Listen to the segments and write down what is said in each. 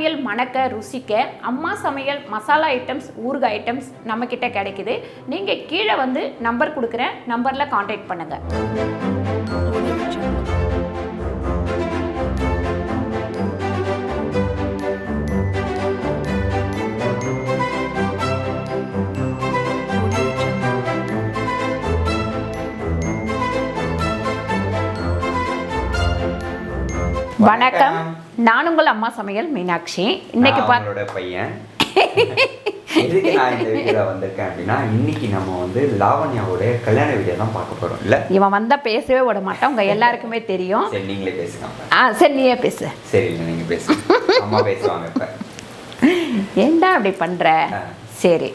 சமையல் மணக்க ருசிக்க அம்மா சமையல் மசாலா ஐட்டம்ஸ் ஊறுகாய் ஐட்டம்ஸ் நம்மக்கிட்ட கிடைக்குது. நீங்கள் கீழே வந்து நம்பர் கொடுக்குறேன், நம்பரில் காண்டாக்ட் பண்ணுங்கள். வணக்கம், நான் உங்கள் அம்மா சமையல் மீனாட்சி. இன்னைக்கு பையன் எதுக்கு நான் இந்த வீடியோல வந்திருக்கேன் அப்படின்னா, இன்னைக்கு நம்ம வந்து லாவண்யாவோட கல்யாண வீடியோ தான் பார்க்க போறோம். இல்ல இவன் வந்தா பேசவே விட மாட்டான், உங்க எல்லாருக்குமே தெரியும். சரி நீங்களே பேசுங்க. சரி நீயே பேசு. சரி இல்லை நீங்க பேசுங்க, அம்மா பேசுவாங்க. இப்ப ஏண்டா அப்படி பண்ற? சரி,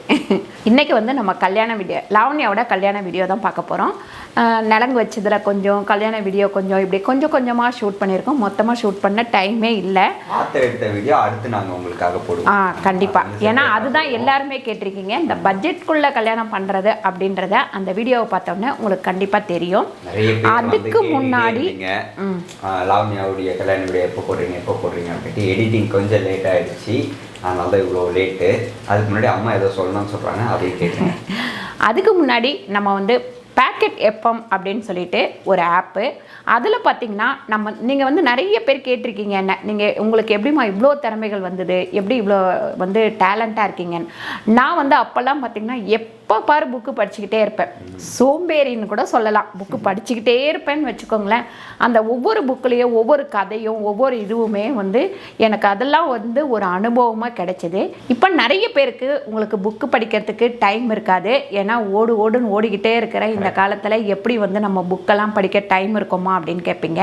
இன்றைக்கி வந்து நம்ம கல்யாண வீடியோ, லாவண்யாவோட கல்யாண வீடியோ தான் பார்க்க போகிறோம். நலங்கு வச்சதில் கொஞ்சம், கல்யாண வீடியோ கொஞ்சம், இப்படி கொஞ்சம் கொஞ்சமாக ஷூட் பண்ணியிருக்கோம். மொத்தமாக ஷூட் பண்ண டைமே இல்லை. எடுத்த வீடியோ அடுத்து நாங்கள் உங்களுக்காக போடுவோம். கண்டிப்பாக. ஏன்னா அதுதான் எல்லாருமே கேட்டிருக்கீங்க, இந்த பட்ஜெட்குள்ளே கல்யாணம் பண்ணுறது அப்படின்றத அந்த வீடியோவை பார்த்தோன்னே உங்களுக்கு கண்டிப்பாக தெரியும். அதுக்கு முன்னாடி லாவண்யாவுடைய கல்யாண வீடியோ எப்போ போடுறீங்க அப்படின்ட்டு எடிட்டிங் கொஞ்சம் லேட் ஆகிடுச்சு, அதனால தான் இவ்வளோ லேட்டு. அதுக்கு முன்னாடி அம்மா ஏதோ சொல்லணும்னு சொல்கிறாங்க, அதையும் கேட்குறேன். அதுக்கு முன்னாடி நம்ம வந்து பேக்கெட் எஃப்எம் அப்படின்னு சொல்லிட்டு ஒரு ஆப்பு, அதில் பார்த்தீங்கன்னா நீங்கள் வந்து நிறைய பேர் கேட்டிருக்கீங்க, என்ன நீங்கள் உங்களுக்கு எப்படிமா இவ்வளோ திறமைகள் வந்தது, எப்படி இவ்வளோ வந்து டேலண்ட்டாக இருக்கீங்கன்னு. நான் வந்து அப்போல்லாம் பார்த்தீங்கன்னா எப்போ பாரு புக்கு படிச்சுக்கிட்டே இருப்பேன். சோம்பேறின்னு கூட சொல்லலாம். புக்கு படிச்சுக்கிட்டே இருப்பேன்னு வச்சுக்கோங்களேன். அந்த ஒவ்வொரு புக்குலேயும் ஒவ்வொரு கதையும் ஒவ்வொரு இதுவுமே வந்து எனக்கு அதெல்லாம் வந்து ஒரு அனுபவமாக கிடைச்சிது. இப்போ நிறைய பேருக்கு உங்களுக்கு புக்கு படிக்கிறதுக்கு டைம் இருக்காது. ஏன்னா ஓடுன்னு ஓடிக்கிட்டே இருக்கிற இந்த காலத்தில் எப்படி வந்து நம்ம புக்கெல்லாம் படிக்க டைம் இருக்குமா அப்படின்னு கேட்பீங்க.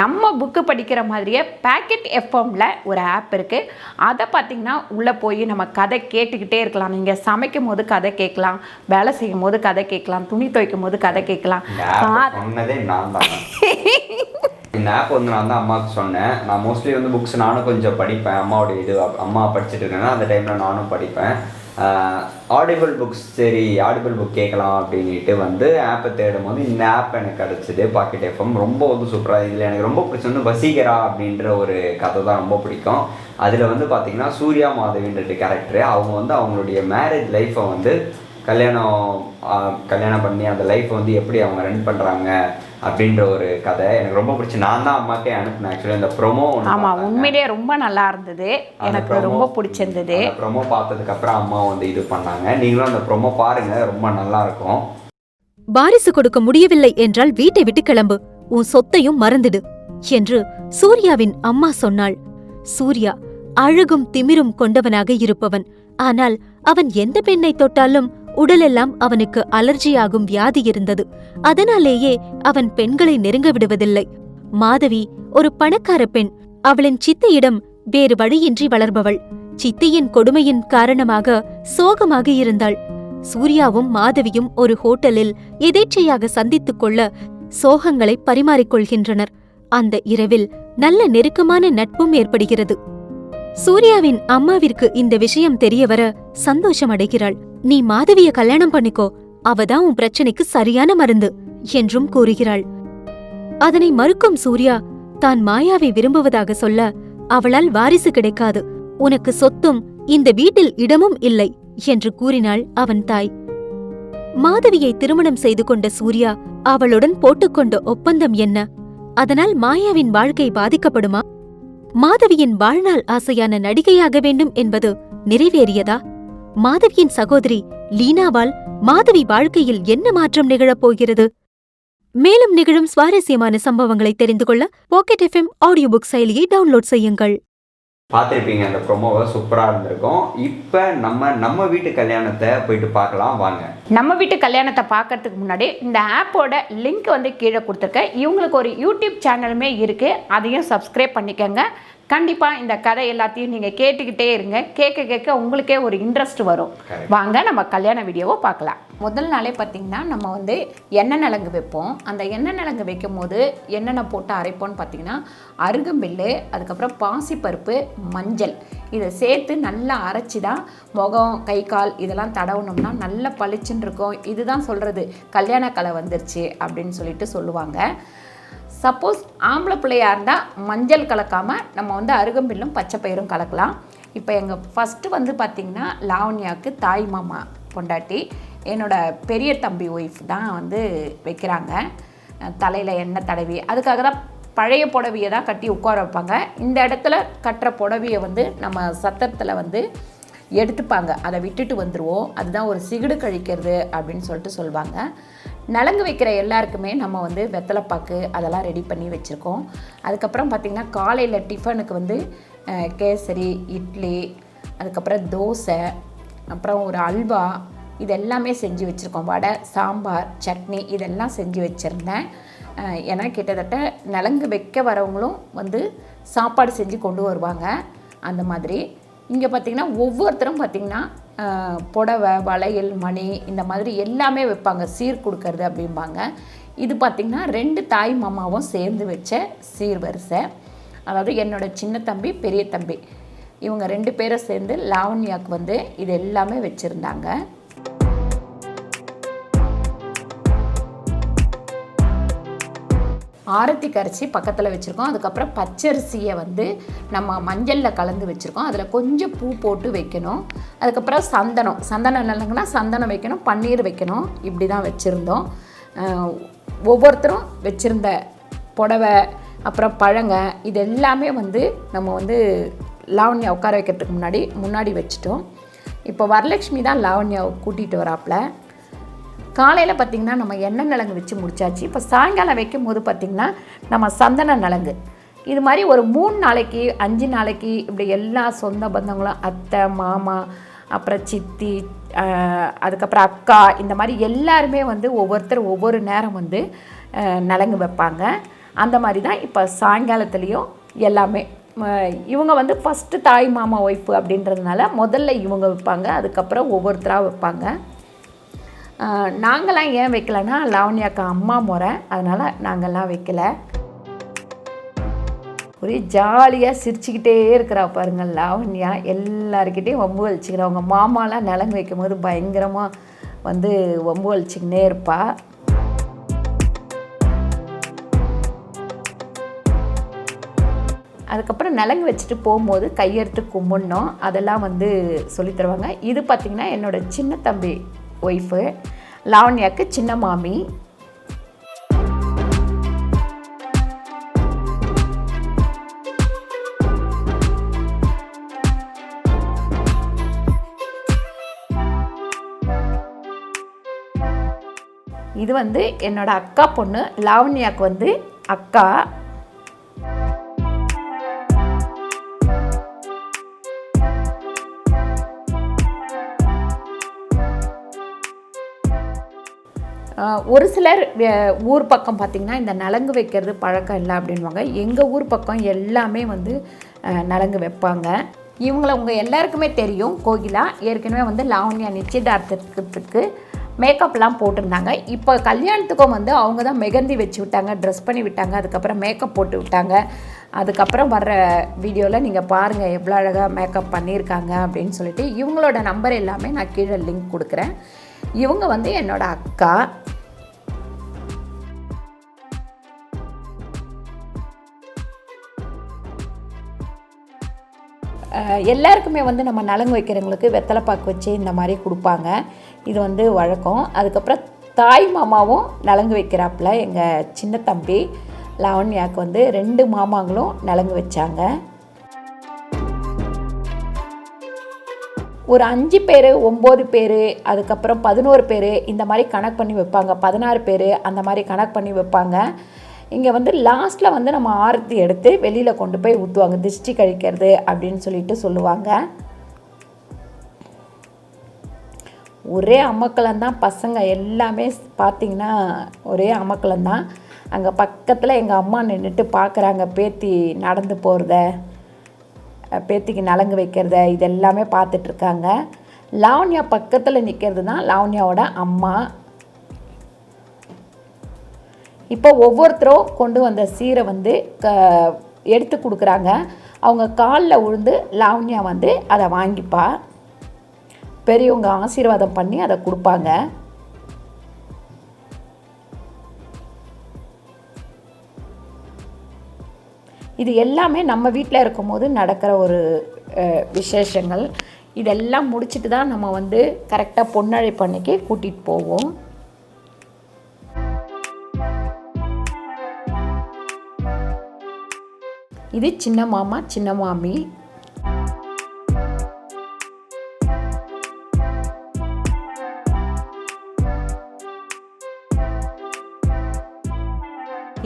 நம்ம புக்கு படிக்கிற மாதிரியே பேக்கெட் எஃப்எம்ல ஒரு ஆப் இருக்குது. அதை பார்த்தீங்கன்னா உள்ளே போய் நம்ம கதை கேட்டுக்கிட்டே இருக்கலாம். நீங்கள் சமைக்கும் போது கதை கேட்கலாம், வேலை செய்யும் போது கதை கேட்கலாம், துணி துவைக்கும் போது கதை கேட்கலாம். இந்த ஆப் வந்து நான் தான் அம்மாவுக்கு சொன்னேன். நான் மோஸ்ட்லி வந்து புக்ஸ் நானும் கொஞ்சம் படிப்பேன். அம்மாவோட இது அம்மா படிச்சுட்டு இருக்கேன்னா அந்த டைமில் நானும் படிப்பேன். ஆடிபிள் புக்ஸ், சரி ஆடிபிள் புக் கேட்கலாம் அப்படின்ட்டு வந்து ஆப்பை தேடும் போது இந்த ஆப் எனக்கு கிடச்சிது, பாக்கெட் எஃப்எம். ரொம்ப வந்து சூப்பராக. இதில் எனக்கு ரொம்ப பிடிச்ச வந்து வசீகரா அப்படின்ற ஒரு கதை தான் ரொம்ப பிடிக்கும். அதில் வந்து பார்த்திங்கன்னா சூர்யா மாதவின்ற கேரக்டரு, அவங்க வந்து அவங்களுடைய மேரேஜ் லைஃப்பை வந்து கல்யாணம் பண்ணி அந்த லைஃப்பை வந்து எப்படி அவங்க ரன் பண்ணுறாங்க அப்படின்ற ஒரு கதை எனக்கு ரொம்ப பிடிச்சி. நான் தான் அம்மாக்கே அனுப்பினேன் ஆக்சுவலி இந்த ப்ரோமோ. ஆமாம், உண்மையிலேயே ரொம்ப நல்லா இருந்தது, எனக்கு ரொம்ப பிடிச்சிருந்தது. ப்ரோமோ பார்த்ததுக்கு அப்புறம் அம்மா வந்து இது பண்ணாங்க. நீங்களும் அந்த ப்ரோமோ பாருங்க, ரொம்ப நல்லா இருக்கும். வாரிசு கொடுக்க முடியவில்லை என்றால் வீட்டை விட்டு கிளம்பு, உன் சொத்தையும் மறந்துடு என்று சூர்யாவின் அம்மா சொன்னாள். சூர்யா அழகும் திமிரும் கொண்டவனாக இருப்பவன். ஆனால் அவன் எந்த பெண்ணை தொட்டாலும் உடலெல்லாம் அவனுக்கு அலர்ஜியாகும் வியாதி இருந்தது. அதனாலேயே அவன் பெண்களை நெருங்க விடுவதில்லை. மாதவி ஒரு பணக்கார பெண். அவளின் சித்தியிடம் வேறு வழியின்றி வளர்பவள். சித்தியின் கொடுமையின் காரணமாக சோகமாக இருந்தாள். சூர்யாவும் மாதவியும் ஒரு ஹோட்டலில் எதேச்சையாக சந்தித்துக் கொள்ள சோகங்களை பரிமாறிக்கொள்கின்றனர். அந்த இரவில் நல்ல நெருக்கமான நட்பும் ஏற்படுகிறது. சூர்யாவின் அம்மாவிற்கு இந்த விஷயம் தெரியவர சந்தோஷம் அடைகிறாள். நீ மாதவிய கல்யாணம் பண்ணிக்கோ, அவதான் உன் பிரச்சனைக்கு சரியான மருந்து என்றும் கூறுகிறாள். அதனை மறுக்கும் சூர்யா தான் மாயாவை விரும்புவதாக சொல்ல, அவளால் வாரிசு கிடைக்காது, உனக்கு சொத்தும் இந்த வீட்டில் இடமும் இல்லை என்று கூறினாள் அவன் தாய். மாதவியை திருமணம் செய்து கொண்ட சூர்யா அவளுடன் போட்டுக்கொண்ட ஒப்பந்தம் என்ன? அதனால் மாயாவின் வாழ்க்கை பாதிக்கப்படுமா? மாதவியின் வாழ்நாள் ஆசையான நடிகையாக வேண்டும் என்பது நிறைவேறியதா? மாதவியின் சகோதரி லீனாவால் மாதவி வாழ்க்கையில் என்ன மாற்றம் நிகழப் போகிறது? மேலும் நிகழும் சுவாரஸ்யமான சம்பவங்களை தெரிந்து கொள்ள பாக்கெட் எஃப்எம் ஆடியோ புக் செயலியை டவுன்லோட் செய்யுங்கள். பார்த்துருப்பீங்க, அந்த ப்ரோமோவை சூப்பராக இருந்திருக்கும். இப்போ நம்ம வீட்டு கல்யாணத்தை போயிட்டு பார்க்கலாம் வாங்க. நம்ம வீட்டு கல்யாணத்தை பார்க்கறதுக்கு முன்னாடி இந்த ஆப்போட லிங்க் வந்து கீழே கொடுத்துருக்கேன். இவங்களுக்கு ஒரு யூடியூப் சேனலுமே இருக்குது, அதையும் சப்ஸ்கிரைப் பண்ணிக்கோங்க. கண்டிப்பாக இந்த கதை எல்லாத்தையும் நீங்கள் கேட்டுக்கிட்டே இருங்க. கேட்க உங்களுக்கே ஒரு இன்ட்ரெஸ்ட் வரும். வாங்க நம்ம கல்யாண வீடியோவை பார்க்கலாம். முதல் நாளே பார்த்திங்கன்னா நம்ம வந்து எண்ணெய் நலங்கு வைப்போம். அந்த எண்ணெய் நலங்கு வைக்கும் போது என்னென்ன போட்டு அரைப்போம்னு பார்த்திங்கன்னா அருகம்பில்லு, அதுக்கப்புறம் பாசிப்பருப்பு, மஞ்சள், இதை சேர்த்து நல்லா அரைச்சி தான் முகம், கை, கால் இதெல்லாம் தடவுனோம்னா நல்லா பளிச்சுன்னு இருக்கும். இதுதான் சொல்கிறது கல்யாண கலை வந்துருச்சு அப்படின்னு சொல்லிட்டு சொல்லுவாங்க. சப்போஸ் ஆம்பளை பிள்ளையாக இருந்தால் மஞ்சள் கலக்காமல் நம்ம வந்து அருகம்பில்லும் பச்சை பயிரும் கலக்கலாம். இப்போ எங்கள் ஃபஸ்ட்டு வந்து பார்த்திங்கன்னா லாவண்யாவுக்கு தாய் மாமா பொண்டாட்டி என்னோடய பெரிய தம்பி ஒய்ஃப் தான் வந்து வைக்கிறாங்க. தலையில் எண்ணெய் தடவி அதுக்காக தான் பழைய புடவையை தான் கட்டி உட்கார வைப்பாங்க. இந்த இடத்துல கட்டுற புடவையை வந்து நம்ம சத்திரத்தில் வந்து எடுத்துப்பாங்க, அதை விட்டுட்டு வந்துடுவோம். அதுதான் ஒரு சிகிடு கழிக்கிறது அப்படின்னு சொல்லிட்டு சொல்லுவாங்க. நலங்கு வைக்கிற எல்லாருக்குமே நம்ம வந்து வெத்தலைப்பாக்கு அதெல்லாம் ரெடி பண்ணி வச்சுருக்கோம். அதுக்கப்புறம் பார்த்திங்கன்னா காலையில் டிஃபனுக்கு வந்து கேசரி, இட்லி, அதுக்கப்புறம் தோசை, அப்புறம் ஒரு அல்வா, இது எல்லாமே செஞ்சு வச்சுருக்கோம். வடை, சாம்பார், சட்னி இதெல்லாம் செஞ்சு வச்சுருந்தேன். ஏன்னா கிட்டத்தட்ட நலங்கு வைக்க வரவங்களும் வந்து சாப்பாடு செஞ்சு கொண்டு வருவாங்க. அந்த மாதிரி இங்கே பார்த்திங்கன்னா ஒவ்வொருத்தரும் பார்த்திங்கன்னா புடவை, வளையல், மணி இந்த மாதிரி எல்லாமே வைப்பாங்க. சீர் கொடுக்கறது அப்படிம்பாங்க. இது பார்த்திங்கன்னா 2 தாய் மாமாவும் சேர்ந்து வச்ச சீர் வரிசை. அதாவது என்னோடய சின்ன தம்பி, பெரிய தம்பி, இவங்க 2 பேரும் சேர்ந்து லாவண்யாவுக்கு வந்து இது எல்லாமே வச்சுருந்தாங்க. ஆரத்தி கரைச்சி பக்கத்தில் வச்சுருக்கோம். அதுக்கப்புறம் பச்சரிசியை வந்து நம்ம மஞ்சளில் கலந்து வச்சுருக்கோம். அதில் கொஞ்சம் பூ போட்டு வைக்கணும். அதுக்கப்புறம் சந்தனம் இல்லைங்கன்னா சந்தனம் வைக்கணும், பன்னீர் வைக்கணும். இப்படி தான் வச்சுருந்தோம். ஒவ்வொருத்தரும் வச்சுருந்த புடவை, அப்புறம் பழங்க, இது எல்லாமே வந்து நம்ம வந்து லாவண்யா உட்கார வைக்கிறதுக்கு முன்னாடி வச்சுட்டோம். இப்போ வரலட்சுமி தான் லாவண்யாவை கூட்டிகிட்டு வராப்புல. காலையில் பார்த்திங்கன்னா நம்ம எண்ணெய் நலங்கு வச்சு முடிச்சாச்சு. இப்போ சாயங்காலம் வைக்கும் போது பார்த்திங்கன்னா நம்ம சந்தன நலங்கு, இது மாதிரி ஒரு 3 நாளைக்கு 5 நாளைக்கு இப்படி எல்லா சொந்த பந்தங்களும், அத்தை, மாமா, அப்புறம் சித்தி, அதுக்கப்புறம் அக்கா, இந்த மாதிரி எல்லாருமே வந்து ஒவ்வொருத்தர் ஒவ்வொரு நேரம் வந்து நலங்கு வைப்பாங்க. அந்த மாதிரி தான் இப்போ சாயங்காலத்துலேயும் எல்லாமே. இவங்க வந்து ஃபஸ்ட்டு தாய் மாமா ஒய்ஃபு அப்படின்றதுனால முதல்ல இவங்க வைப்பாங்க, அதுக்கப்புறம் ஒவ்வொருத்தராக வைப்பாங்க. நாங்கள்லாம் ஏன் வைக்கலைன்னா லாவண்யாக்கா அம்மா முறை, அதனால் நாங்கள்லாம் வைக்கலை. ஒரே ஜாலியாக சிரிச்சுக்கிட்டே இருக்கிறா பாருங்கள் லாவண்யா. எல்லாருக்கிட்டையும் வம்பு வலிச்சுக்கிறா. அவங்க மாமாலாம் நலங்கு வைக்கும் போது பயங்கரமாக வந்து வம்பு வலிச்சுக்கினே இருப்பா. அதுக்கப்புறம் நலங்கு வச்சுட்டு போகும்போது கையெடுத்து கும்பிடணும், அதெல்லாம் வந்து சொல்லித்தருவாங்க. இது பார்த்திங்கன்னா என்னோடய சின்ன தம்பி ஒய்ஃபு, லாவண்யாவுக்கு சின்ன மாமி. இது வந்து என்னோட அக்கா பொண்ணு, லாவண்யாவுக்கு வந்து அக்கா. ஒரு சிலர் ஊர் பக்கம் பார்த்திங்கன்னா இந்த நலங்கு வைக்கிறது பழக்கம் இல்லை அப்படின்வாங்க. எங்கள் ஊர் பக்கம் எல்லாமே வந்து நலங்கு வைப்பாங்க. இவங்கள உங்கள் எல்லாருக்குமே தெரியும், கோகிலா. ஏற்கனவே வந்து லாவண்யா நிச்சயதார்த்தத்துக்கு மேக்கப்லாம் போட்டிருந்தாங்க. இப்போ கல்யாணத்துக்கும் வந்து அவங்க தான் மெகந்தி வச்சு விட்டாங்க, ட்ரெஸ் பண்ணி விட்டாங்க, அதுக்கப்புறம் மேக்கப் போட்டு விட்டாங்க. அதுக்கப்புறம் வர்ற வீடியோவில் நீங்கள் பாருங்கள் எவ்வளோ அழகாக மேக்கப் பண்ணியிருக்காங்க அப்படின்னு சொல்லிட்டு. இவங்களோட நம்பர் எல்லாமே நான் கீழே லிங்க் கொடுக்குறேன். இவங்க வந்து என்னோட அக்கா. எல்லாருக்குமே வந்து நம்ம நலங்கு வைக்கிறவங்களுக்கு வெத்தலைப்பாக்கு வச்சு இந்த மாதிரி கொடுப்பாங்க. இது வந்து வழக்கம். அதுக்கப்புறம் தாய் மாமாவும் நலங்கு வைக்கிறாப்புல. எங்கள் சின்ன தம்பி லாவண்யாவுக்கு வந்து 2 மாமாங்களும் நலங்கு வச்சாங்க. ஒரு 5 பேர், 9 பேர், அதுக்கப்புறம் 11 பேர் இந்த மாதிரி கணக்கு பண்ணி வைப்பாங்க. 16 பேர் அந்த மாதிரி கணக்கு பண்ணி வைப்பாங்க. இங்கே வந்து லாஸ்ட்டில் வந்து நம்ம ஆரத்தி எடுத்து வெளியில் கொண்டு போய் ஊற்றுவாங்க, திருஷ்டி கழிக்கிறது அப்படின்னு சொல்லிட்டு சொல்லுவாங்க. ஒரே அமக்கலம்தான். பசங்க எல்லாமே பார்த்திங்கன்னா ஒரே அமக்கலம்தான். அங்கே பக்கத்தில் எங்கள் அம்மா நின்றுட்டு பார்க்குறாங்க, பேத்தி நடந்து போகிறத, பேத்திக்கு நலங்கு வைக்கிறத, இதெல்லாமே பார்த்துட்ருக்காங்க. லாவண்யா பக்கத்தில் நிற்கிறது தான் லாவண்யாவோட அம்மா. இப்போ ஒவ்வொருத்தரும் கொண்டு வந்த சீரை வந்து எடுத்து கொடுக்குறாங்க. அவங்க காலில் விழுந்து லாவண்யா வந்து அதை வாங்கிப்பா. பெரியவங்க ஆசீர்வாதம் பண்ணி அதை கொடுப்பாங்க. இது எல்லாமே நம்ம வீட்டில் இருக்கும்போது நடக்கிற ஒரு விசேஷங்கள். இதெல்லாம் முடிச்சுட்டு தான் நம்ம வந்து கரெக்டாக பொண்ணழைப்பு அன்னைக்கு கூட்டிகிட்டு போவோம். இது சின்ன மாமா சின்ன மாமி.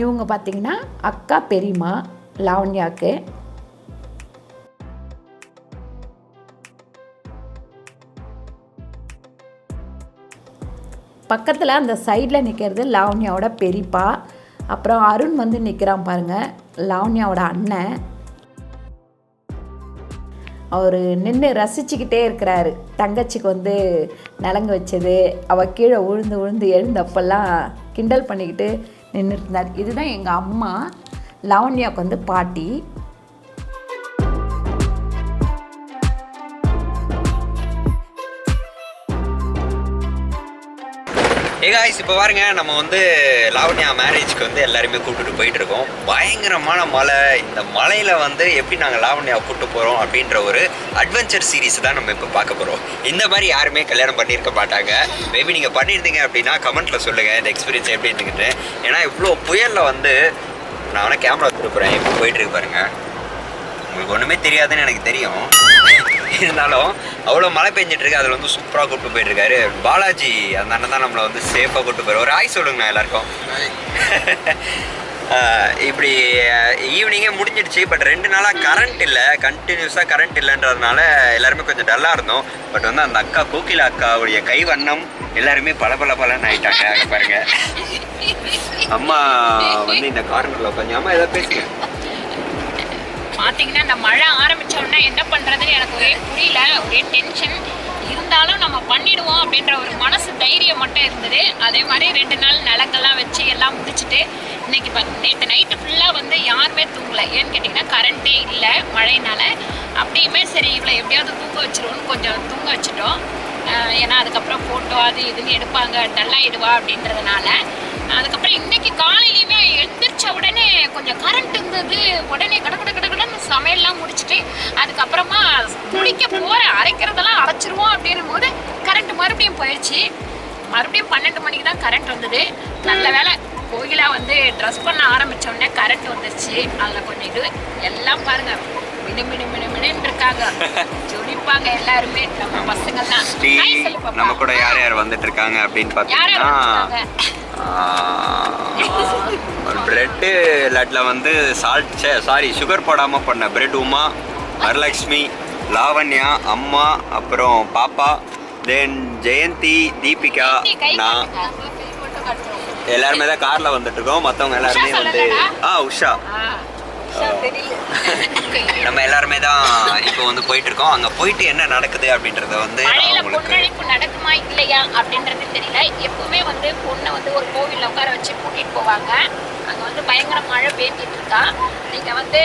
இவங்க பார்த்திங்கன்னா அக்கா பெரியம்மா லாவண்யாவுக்கு. பக்கத்தில் அந்த சைடில் நிற்கிறது லாவண்யாவோட பெரியப்பா. அப்புறம் அருண் வந்து நிற்கிறான் பாருங்கள், லாவண்யாவோட அண்ணன். அவர் நின்று ரசிச்சுக்கிட்டே இருக்கிறாரு. தங்கச்சிக்கு வந்து நலங்கு வச்சது, அவள் கீழே விழுந்து எழுந்தப்பெல்லாம் கிண்டல் பண்ணிக்கிட்டு நின்றுட்டு இருந்தார். இதுதான் எங்கள் அம்மா, லாவண்யாவுக்கு வந்து பாட்டி. காய்ஸ் இப்போ பாருங்க, நம்ம வந்து லாவண்யா மேரேஜ்க்கு வந்து எல்லாருமே கூப்பிட்டு போயிட்டு இருக்கோம். பயங்கரமான மழை. இந்த மலையில் வந்து எப்படி நாங்கள் லாவண்யாவை கூப்பிட்டு போகிறோம் அப்படின்ற ஒரு அட்வென்ச்சர் சீரீஸ் தான் நம்ம இப்போ பார்க்க போகிறோம். இந்த மாதிரி யாருமே கல்யாணம் பண்ணியிருக்க மாட்டாங்க. மேபி நீங்கள் பண்ணியிருந்தீங்க அப்படின்னா கமெண்ட்டில் சொல்லுங்கள் இந்த எக்ஸ்பீரியன்ஸ் எப்படி இருந்துக்கிட்டு. ஏன்னா இவ்வளோ புயலில் வந்து நான் வேணால் கேமரா கொடுக்குறேன், இப்போ போயிட்டுருக்கு பாருங்கள். உங்களுக்கு ஒன்றுமே தெரியாதுன்னு எனக்கு தெரியும், இருந்தாலும் அவ்வளோ மழை பெஞ்சிட்ருக்கு. அதில் வந்து சூப்பராக கூப்பிட்டு போயிட்டுருக்காரு பாலாஜி. அந்த அண்ணன் தான் நம்மளை வந்து சேஃபாக கூப்பிட்டு போயிரு. ஒரு ஆய் சொல்லுங்கண்ணா எல்லாருக்கும். இப்படி ஈவினிங்கே முடிஞ்சிடுச்சு. பட் 2 நாளாக கரண்ட் இல்லை, கண்டினியூஸாக கரண்ட் இல்லைன்றதுனால எல்லாருமே கொஞ்சம் டல்லாக இருந்தோம். பட் வந்து அந்த அக்கா கோகிலா அக்காவுடைய கை வண்ணம் எல்லாருமே பலன்னு ஆகிட்டாங்க. அங்கே பாருங்கள், அம்மா வந்து இந்த கார்னரில் உட்காந்து அம்மா ஏதாவது பேசுங்க. பார்த்தீங்கன்னா இந்த மழை ஆரம்பித்தோடனே என்ன பண்ணுறதுன்னு எனக்கு ஒரே புரியல, ஒரே டென்ஷன். இருந்தாலும் நம்ம பண்ணிடுவோம் அப்படின்ற ஒரு மனசு தைரியம் மட்டும் இருந்தது. அதே மாதிரி 2 நாள் நிலங்கள்லாம் வச்சு எல்லாம் முடிச்சுட்டு இன்றைக்கி நேற்று நைட்டு ஃபுல்லாக வந்து யாருமே தூங்கலை. ஏன்னு கேட்டிங்கன்னா கரண்ட்டே இல்லை மழையினால. அப்படியுமே சரி இவ்வளோ எப்படியாவது தூங்க வச்சிருவோன்னு கொஞ்சம் தூங்க வச்சுட்டோம். ஏன்னா அதுக்கப்புறம் ஃபோட்டோ அது இதுன்னு எடுப்பாங்க, டல்லாகிடுவா அப்படின்றதுனால. அதுக்கப்புறம் இன்றைக்கி காலையிலையுமே எழுந்திரிச்ச உடனே கொஞ்சம் கரண்ட் இருந்தது. உடனே கடன்னு சமையல்லாம் முடிச்சுட்டு அதுக்கப்புறமா குளிக்க போகிறேன். அரைக்கிறதெல்லாம் அரைச்சிருவோம் அப்படின்னும் போது கரண்ட் மறுபடியும் போயிடுச்சு. மறுபடியும் 12 மணிக்கு தான் கரண்ட் வந்தது. நல்ல வேலை கோகிலா வந்து ட்ரெஸ் பண்ண ஆரம்பித்த உடனே கரண்ட் வந்துருச்சு. அதில் கொஞ்சம் இது எல்லாம் பாருங்கள் மினு இருக்காங்க, ஜொலிப்பாங்க எல்லாருமே. நம்ம பசங்கள்லாம் நம்ம கூட யார் யார் வந்துட்டு இருக்காங்க அப்படின்னு பார்த்தீங்கன்னா, பிரெட்டு லட்டில் வந்து சுகர் போடாமல் பண்ண பிரெட் உமா, வரலக்ஷ்மி, லாவண்யா, அம்மா, அப்புறம் பாப்பா, தென் ஜெயந்தி, தீபிகா, நான் எல்லாருமே தான் காரில் வந்துட்டு இருக்கோம். மற்றவங்க எல்லாருமே வந்து உஷா, நம்ம எல்லாருமே தான் இப்போ வந்து போயிட்டு இருக்கோம். அங்கே போயிட்டு என்ன நடக்குது அப்படின்றத வந்து பொண்ணழைப்பு நடக்குமா இல்லையா அப்படின்றது தெரியல. எப்பவுமே வந்து பொண்ணை வந்து ஒரு கோவிலில் உட்கார வச்சு கூட்டிகிட்டு போவாங்க. அங்கே வந்து பயங்கர மழை பெய்ஞ்சிட்டு இருக்கா. நீங்கள் வந்து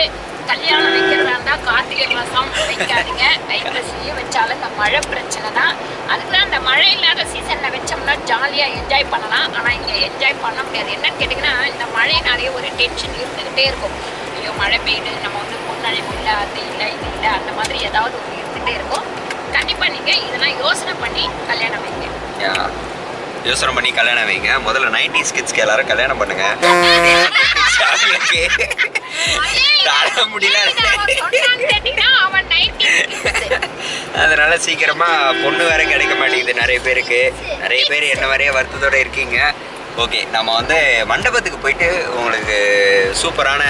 கல்யாணம் வைக்கிறதா இருந்தால் கார்த்திகை மாதம் வைக்காதீங்க. ஐப்பசியும் வச்சாலும் இந்த மழை பிரச்சனை தான். அதுக்கு தான் இந்த மழை இல்லாத சீசனில் வச்சோம்னா ஜாலியாக என்ஜாய் பண்ணலாம். ஆனால் இங்கே என்ஜாய் பண்ண முடியாது. என்னன்னு கேட்டிங்கன்னா இந்த மழையினாலேயே ஒரு டென்ஷன் இருந்துக்கிட்டே இருக்கும். ஐயோ மழை பெய்யுது, நம்ம வந்து பொண்ணழைப்பு இல்லை, அது இல்லை இது இல்லை, அந்த மாதிரி ஏதாவது ஒன்று இருந்துகிட்டே இருக்கும். கண்டிப்பாக நீங்கள் இதெல்லாம் யோசனை பண்ணி கல்யாணம் வைங்க. யோசனை பண்ணி கல்யாணம் வைங்க. முதல்ல 90s கிட்ஸ்க்கு எல்லாரும் கல்யாணம் பண்ணுங்க. முடியல, அதனால சீக்கிரமா பொண்ணு வேற கிடைக்க மாட்டேங்குது நிறைய பேருக்கு. நிறைய பேர் என்ன வரைய வருத்தத்தோட இருக்கீங்க. ஓகே, நம்ம வந்து மண்டபத்துக்கு போயிட்டு உங்களுக்கு சூப்பரான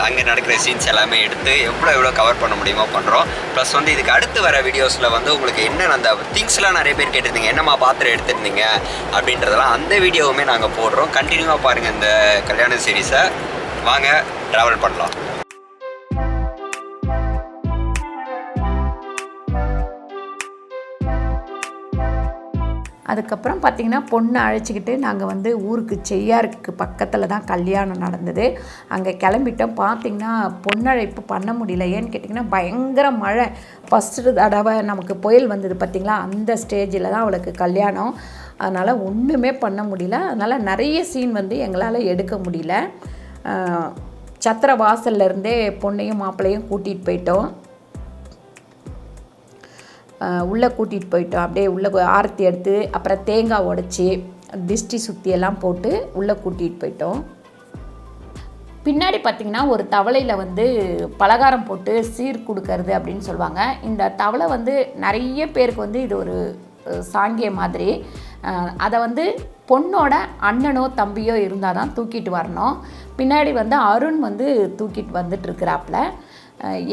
அங்கே நடக்கிற சீன்ஸ் எல்லாமே எடுத்து எவ்வளோ கவர் பண்ண முடியுமோ பண்ணுறோம். ப்ளஸ் வந்து இதுக்கு அடுத்து வர வீடியோஸில் வந்து உங்களுக்கு என்ன அந்த திங்ஸ்லாம் நிறைய பேர் கேட்டிருந்தீங்க, என்னம்மா பாத்திரம் எடுத்துருந்தீங்க அப்படின்றதெல்லாம் அந்த வீடியோவுமே நாங்கள் போடுறோம். கண்டினியூவாக பாருங்கள் இந்த கல்யாண சீரீஸை. வாங்க ட்ராவல் பண்ணலாம். அதுக்கப்புறம் பார்த்திங்கன்னா பொண்ணை அழைச்சிக்கிட்டு நாங்கள் வந்து ஊருக்கு செய்யாருக்கு பக்கத்தில் தான் கல்யாணம் நடந்தது. அங்கே கிளம்பிட்டோம். பார்த்திங்கன்னா பொண்ணழைப்பு பண்ண முடியல. ஏன்னு கேட்டிங்கன்னா பயங்கர மழை. ஃபஸ்ட்டு தடவை நமக்கு புயல் வந்தது பார்த்திங்களா, அந்த ஸ்டேஜில் தான் அவளுக்கு கல்யாணம். அதனால் ஒன்றுமே பண்ண முடியல. அதனால் நிறைய சீன் வந்து எங்களால் எடுக்க முடியல. சத்திர வாசல்லேருந்தே பொண்ணையும் மாப்பிள்ளையும் கூட்டிகிட்டு போயிட்டோம். உள்ளே கூட்டிகிட்டு போயிட்டோம். அப்படியே உள்ளே ஆரத்தி எடுத்து அப்புறம் தேங்காய் உடைச்சி திஷ்டி சுற்றியெல்லாம் போட்டு உள்ளே கூட்டிகிட்டு போயிட்டோம். பின்னாடி பார்த்திங்கன்னா ஒரு தவளையில் வந்து பலகாரம் போட்டு சீர் கொடுக்கறது அப்படின்னு சொல்லுவாங்க. இந்த தவளை வந்து நிறைய பேருக்கு வந்து இது ஒரு சாங்கிய மாதிரி. அதை வந்து பொண்ணோட அண்ணனோ தம்பியோ இருந்தால் தான் தூக்கிட்டு வரணும். பின்னாடி வந்து அருண் வந்து தூக்கிட்டு வந்துட்டுருக்கிறாப்புல.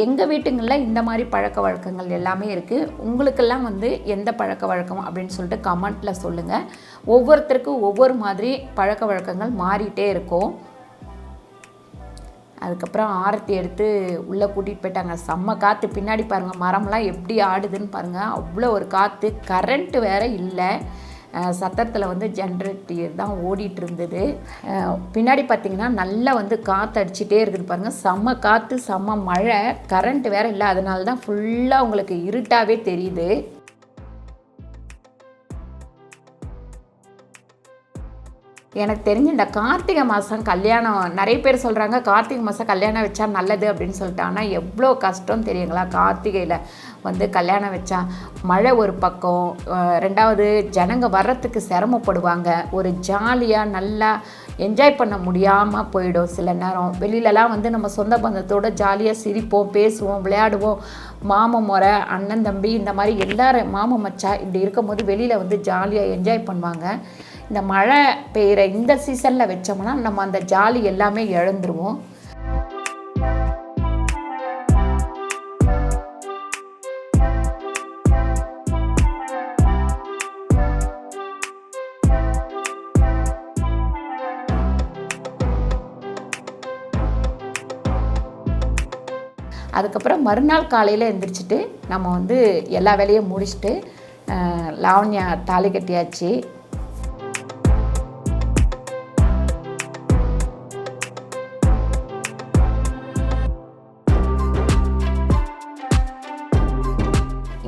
எங்கள் வீட்டுங்களில் இந்த மாதிரி பழக்க வழக்கங்கள் எல்லாமே இருக்குது. உங்களுக்கெல்லாம் வந்து எந்த பழக்க வழக்கம் அப்படின்னு சொல்லிட்டு கமெண்ட்டில் சொல்லுங்கள். ஒவ்வொருத்தருக்கும் ஒவ்வொரு மாதிரி பழக்க வழக்கங்கள் மாறிட்டே இருக்கும். அதுக்கப்புறம் ஆரத்தி எடுத்து உள்ளே கூட்டிகிட்டு போயிட்டாங்க. செம்ம காற்று. பின்னாடி பாருங்கள் மரம்லாம் எப்படி ஆடுதுன்னு பாருங்கள். அவ்வளோ ஒரு காற்று. கரண்ட்டு வேறு இல்லை. சத்தத்தில் வந்து ஜென்ரேட்டர் தான் ஓடிட்டு இருந்தது. பின்னாடி பார்த்திங்கன்னா நல்லா வந்து காற்று அடிச்சுட்டே இருக்குது பாருங்கள். செம்ம காற்று, செம்ம மழை. கரண்ட்டு வேறு இல்லை. அதனால தான் ஃபுல்லாக உங்களுக்கு இருட்டாகவே தெரியுது. எனக்கு தெரிஞ்சு இந்த கார்த்திகை மாதம் கல்யாணம் நிறைய பேர் சொல்கிறாங்க கார்த்திகை மாதம் கல்யாணம் வச்சா நல்லது அப்படின்னு சொல்லிட்டு. ஆனால் எவ்வளோ கஷ்டம் தெரியுங்களா? கார்த்திகையில் வந்து கல்யாணம் வச்சா மழை ஒரு பக்கம், ரெண்டாவது ஜனங்க வர்றதுக்கு சிரமப்படுவாங்க. ஒரு ஜாலியாக நல்லா என்ஜாய் பண்ண முடியாமல் போயிடும். சில நேரம் வெளியிலலாம் வந்து நம்ம சொந்த பந்தத்தோடு ஜாலியாக சிரிப்போம், பேசுவோம், விளையாடுவோம். மாமன் முறை, அண்ணன் தம்பி இந்த மாதிரி எல்லாரும் மாமன் மச்சா இப்படி இருக்கும்போது வெளியில் வந்து ஜாலியாக என்ஜாய் பண்ணுவாங்க. இந்த மழை பெய்கிற இந்த சீசனில் வச்சோம்னா நம்ம அந்த ஜாலி எல்லாமே இழந்துருவோம். அதுக்கப்புறம் மறுநாள் காலையில் எழுந்திரிச்சிட்டு நம்ம வந்து எல்லா வேலையும் முடிச்சுட்டு லாவண்யா தாலி கட்டியாச்சு.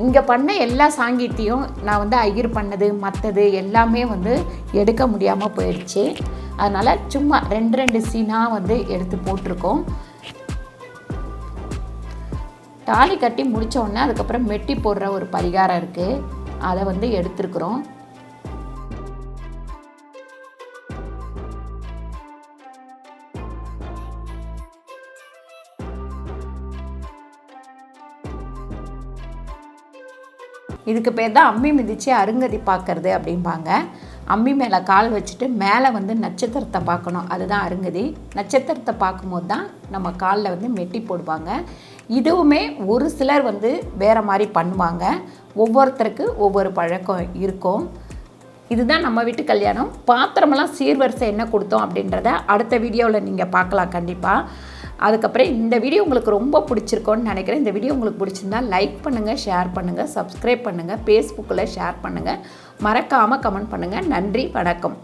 இங்கே பண்ண எல்லா சாங்கியத்தையும் நான் வந்து ஐயர் பண்ணது மற்றது எல்லாமே வந்து எடுக்க முடியாமல் போயிடுச்சு. அதனால் சும்மா 2 சீனாக வந்து எடுத்து போட்டிருக்கோம். தாலி கட்டி முடித்த உடனே அதுக்கப்புறம் மெட்டி போடுற ஒரு பரிகாரம் இருக்குது. அதை வந்து எடுத்துருக்குறோம். இதுக்கு பேர் தான் அம்மி மிதித்து அருங்கதி பார்க்கறது அப்படிம்பாங்க. அம்மி மேலே கால் வச்சுட்டு மேலே வந்து நட்சத்திரத்தை பார்க்கணும், அதுதான் அருங்கதி. நட்சத்திரத்தை பார்க்கும்போது தான் நம்ம காலில் வந்து மெட்டி போடுவாங்க. இதுவுமே ஒரு சிலர் வந்து வேறு மாதிரி பண்ணுவாங்க. ஒவ்வொருத்தருக்கு ஒவ்வொரு பழக்கம் இருக்கும். இதுதான் நம்ம வீட்டு கல்யாணம். பாத்திரமெல்லாம் சீர்வரிசை என்ன கொடுத்தோம் அப்படின்றத அடுத்த வீடியோவில் நீங்கள் பார்க்கலாம் கண்டிப்பாக. அதுக்கப்புறம் இந்த வீடியோ உங்களுக்கு ரொம்ப பிடிச்சிருக்கோன்னு நினைக்கிறேன். இந்த வீடியோ உங்களுக்கு பிடிச்சிருந்தா லைக் பண்ணுங்கள், ஷேர் பண்ணுங்கள், சப்ஸ்கிரைப் பண்ணுங்கள், ஃபேஸ்புக்கில் ஷேர் பண்ணுங்கள், மறக்காமல் கமெண்ட் பண்ணுங்கள். நன்றி, வணக்கம்.